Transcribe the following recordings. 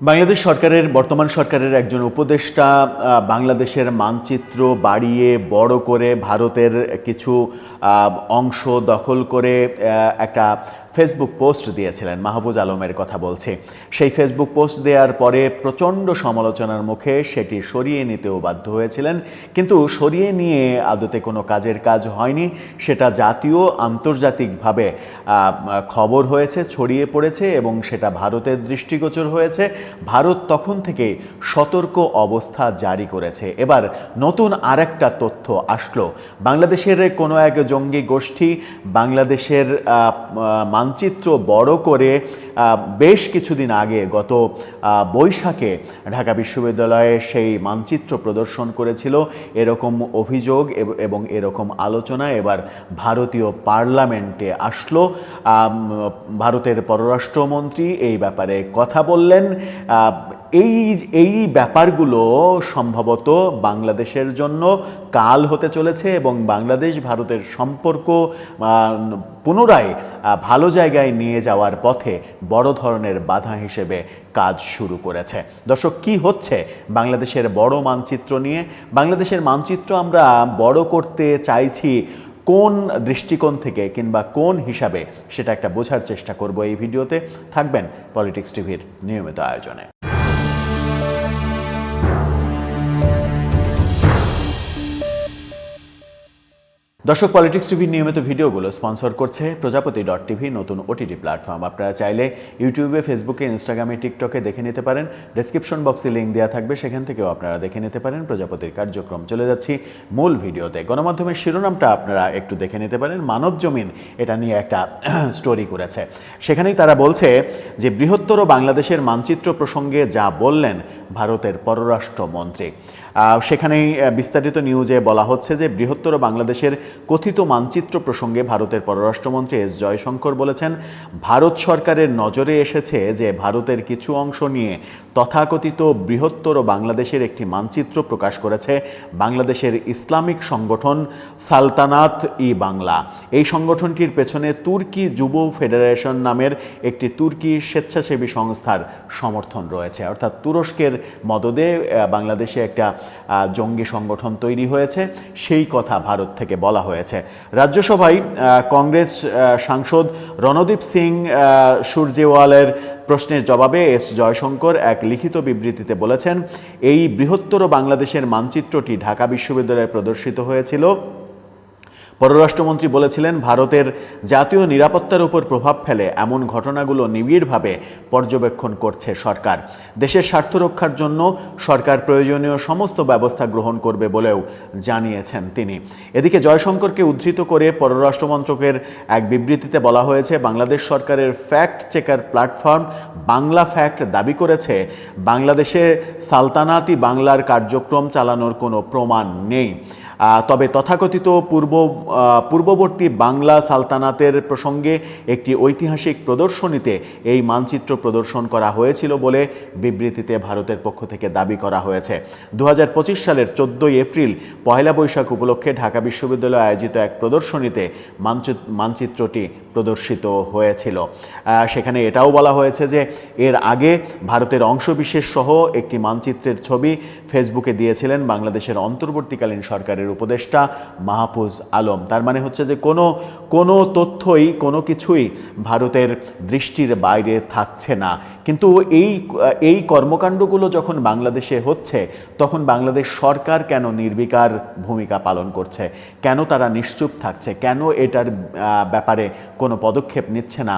বাংলাদেশ সরকারের বর্তমান সরকারের একজন উপদেষ্টা বাংলাদেশের মানচিত্র বাড়িয়ে বড় করে ভারতের কিছু অংশ দখল করে একটা ফেসবুক পোস্ট দিয়েছিলেন। মাহফুজ আলমের কথা বলছি। সেই ফেসবুক পোস্ট দেওয়ার পরে প্রচণ্ড সমালোচনার মুখে সেটি সরিয়ে নিতেও বাধ্য হয়েছিলেন, কিন্তু সরিয়ে নিয়ে আদতে কোনো কাজের কাজ হয়নি। সেটা জাতীয় আন্তর্জাতিকভাবে খবর হয়েছে, ছড়িয়ে পড়েছে এবং সেটা ভারতের দৃষ্টিগোচর হয়েছে। ভারত তখন থেকেই সতর্ক অবস্থা জারি করেছে। এবার নতুন আরেকটা তথ্য আসলো। বাংলাদেশের কোনো এক জঙ্গি গোষ্ঠী বাংলাদেশের মানচিত্র বড় করে বেশ কিছুদিন আগে গত বৈশাখে ঢাকা বিশ্ববিদ্যালয়ে সেই মানচিত্র প্রদর্শন করেছিল। এরকম অভিযোগ এবং এরকম আলোচনা এবার ভারতীয় পার্লামেন্টে আসলো। ভারতের পররাষ্ট্রমন্ত্রী এই ব্যাপারে কথা বললেন। এই ব্যাপারগুলো সম্ভবত বাংলাদেশের জন্য কাল হতে চলেছে এবং বাংলাদেশ ভারতের সম্পর্ক পুনরায় ভালো জায়গায় নিয়ে যাওয়ার পথে বড় ধরনের বাধা হিসেবে কাজ শুরু করেছে। দর্শক, কি হচ্ছে বাংলাদেশের বড় মানচিত্র নিয়ে? বাংলাদেশের মানচিত্র আমরা বড় করতে চাইছি কোন দৃষ্টিকোণ থেকে কিংবা কোন হিসাবে, সেটা একটা বোঝার চেষ্টা করব এই ভিডিওতে। থাকবেন পলিটিক্স টিভির নিয়মিত আয়োজনে। দর্শক, পলিটিক্স টিভির নিয়মিত ভিডিওগুলো স্পন্সর করছে প্রজাপতি.টিভি, নতুন ওটিটি প্ল্যাটফর্ম। আপনারা চাইলে ইউটিউবে, ফেসবুকে, ইনস্টাগ্রামে, টিকটকে দেখে নিতে পারেন। ডেসক্রিপশন বক্সে লিঙ্ক দেওয়া থাকবে, সেখান থেকেও আপনারা দেখে নিতে পারেন প্রজাপতির কার্যক্রম। চলে যাচ্ছি মূল ভিডিওতে। গণমাধ্যমের শিরোনামটা আপনারা একটু দেখে নিতে পারেন। মানব জমিন এটা নিয়ে একটা স্টোরি করেছে। সেখানেই তারা বলছে যে বৃহত্তর বাংলাদেশের মানচিত্র প্রসঙ্গে যা বললেন ভারতের পররাষ্ট্রমন্ত্রী। সেখানেই বিস্তারিত নিউজে বলা হচ্ছে যে বৃহত্তর বাংলাদেশের কথিত মানচিত্র প্রসঙ্গে ভারতের পররাষ্ট্রমন্ত্রী এস জয়শঙ্কর বলেছেন, ভারত সরকারের নজরে এসেছে যে ভারতের কিছু অংশ নিয়ে তথাকথিত বৃহত্তর বাংলাদেশের একটি মানচিত্র প্রকাশ করেছে বাংলাদেশের ইসলামিক সংগঠন সালতানাত ই বাংলা। এই সংগঠনটির পেছনে তুর্কি যুব ফেডারেশন নামের একটি তুর্কি স্বেচ্ছাসেবী সংস্থার সমর্থন রয়েছে। অর্থাৎ তুরস্কের মদদে বাংলাদেশে একটা জঙ্গি সংগঠন তৈরি হয়েছে, সেই কথা ভারত থেকে বলা হয়েছে। রাজ্যসভায় কংগ্রেস সাংসদ রণদীপ সিং সুরজেওয়ালের প্রশ্নের জবাবে এস জয়শঙ্কর এক লিখিত বিবৃতিতে বলেছেন, এই বৃহত্তর বাংলাদেশের মানচিত্রটি ঢাকা বিশ্ববিদ্যালয়ে প্রদর্শিত হয়েছিল। পররাষ্ট্রমন্ত্রী বলেছিলেন, ভারতের জাতীয় নিরাপত্তার উপর প্রভাব ফেলে এমন ঘটনাগুলো নিবিড়ভাবে পর্যবেক্ষণ করছে সরকার। দেশের স্বার্থ রক্ষার জন্য সরকার প্রয়োজনীয় সমস্ত ব্যবস্থা গ্রহণ করবে বলেও জানিয়েছেন তিনি। এদিকে জয়শঙ্করকে উদ্ধৃত করে পররাষ্ট্র মন্ত্রকের এক বিবৃতিতে বলা হয়েছে, বাংলাদেশ সরকারের fact checker platform Bangla fact দাবি করেছে বাংলাদেশে সালতানাতি বাংলার কার্যক্রম চালানোর কোনো প্রমাণ নেই। তবে তথাকথিত পূর্ববর্তী বাংলা সালতানাতের প্রসঙ্গে একটি ঐতিহাসিক প্রদর্শনীতে এই মানচিত্র প্রদর্শন করা হয়েছিল বলে বিবৃতিতে ভারতের পক্ষ থেকে দাবি করা হয়েছে। 2025 সালের 14 এপ্রিল পহেলা বৈশাখ উপলক্ষে ঢাকা বিশ্ববিদ্যালয়ে আয়োজিত এক প্রদর্শনীতে মানচিত্রটি প্রদর্শিত হয়েছিল। সেখানে এটাও বলা হয়েছে যে এর আগে ভারতের অংশবিশেষ সহ একটি মানচিত্রের ছবি ফেসবুকে দিয়েছিলেন বাংলাদেশের অন্তর্বর্তীকালীন সরকারের উপদেষ্টা মাহফুজ আলম। তার মানে হচ্ছে যে কোনো তথ্যই, কোনো কিছুই ভারতের দৃষ্টির বাইরে থাকছে না। কিন্তু এই কর্মকাণ্ডগুলো যখন বাংলাদেশে হচ্ছে, তখন বাংলাদেশ সরকার কেন নির্বিকার ভূমিকা পালন করছে? কেন তারা নিশ্চুপ থাকছে? কেন এটার ব্যাপারে কোনো পদক্ষেপ নিচ্ছে না?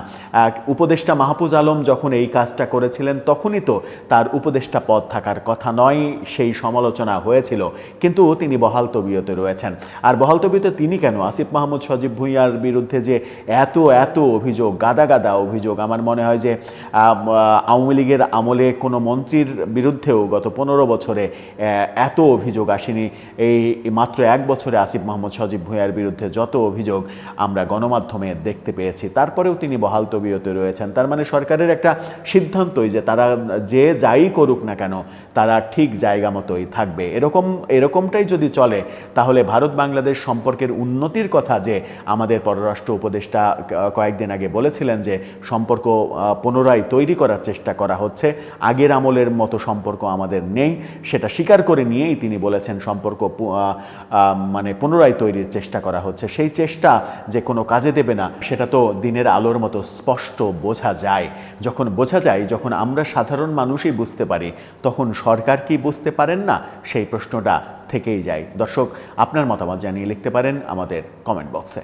উপদেষ্টা মাহফুজ আলম যখন এই কাজটা করেছিলেন, তখনই তো তার উপদেষ্টা পদ থাকার কথা নয়, সেই সমালোচনা হয়েছিল। কিন্তু তিনি বহাল তবিয়তে রয়েছেন। আর বহাল তবিয়তে তিনি কেন? আসিফ মাহমুদ সজীব ভুঁইয়ার বিরুদ্ধে যে এত অভিযোগ, গাদা অভিযোগ, আমার মনে হয় যে আওয়ামী লীগের আমলে কোনো মন্ত্রীর বিরুদ্ধেও গত 15 বছরে এত অভিযোগ আসেনি। এই মাত্র 1 বছরে আসিফ মাহমুদ সজীব ভুঁইয়ার বিরুদ্ধে যত অভিযোগ আমরা গণমাধ্যমে দেখতে পেয়েছি, তারপরেও তিনি বহাল তবিয়তে রয়েছেন। তার মানে সরকারের একটা সিদ্ধান্তই যে তারা যে যাই করুক না কেন, তারা ঠিক জায়গা মতোই থাকবে। এরকমটাই যদি চলে, তাহলে ভারত বাংলাদেশ সম্পর্কের উন্নতির কথা যে আমাদের পররাষ্ট্র উপদেষ্টা কয়েকদিন আগে বলেছিলেন যে সম্পর্ক পুনরায় তৈরি করার চেষ্টা করা হচ্ছে। আগের আমলের মতো সম্পর্ক আমাদের নেই, সেটা স্বীকার করে নিয়েই তিনি বলেছেন সম্পর্ক মানে পুনরায় তৈরির চেষ্টা করা হচ্ছে। সেই চেষ্টা যে কোনো কাজে দেবে না সেটা তো দিনের আলোর মতো স্পষ্ট বোঝা যায়। যখন বোঝা যায়, যখন আমরা সাধারণ মানুষই বুঝতে পারি, তখন সরকার কি বুঝতে পারেন না? সেই প্রশ্নটা থেকেই যায়। দর্শক, আপনার মতামত জানিয়ে লিখতে পারেন আমাদের কমেন্ট বক্সে।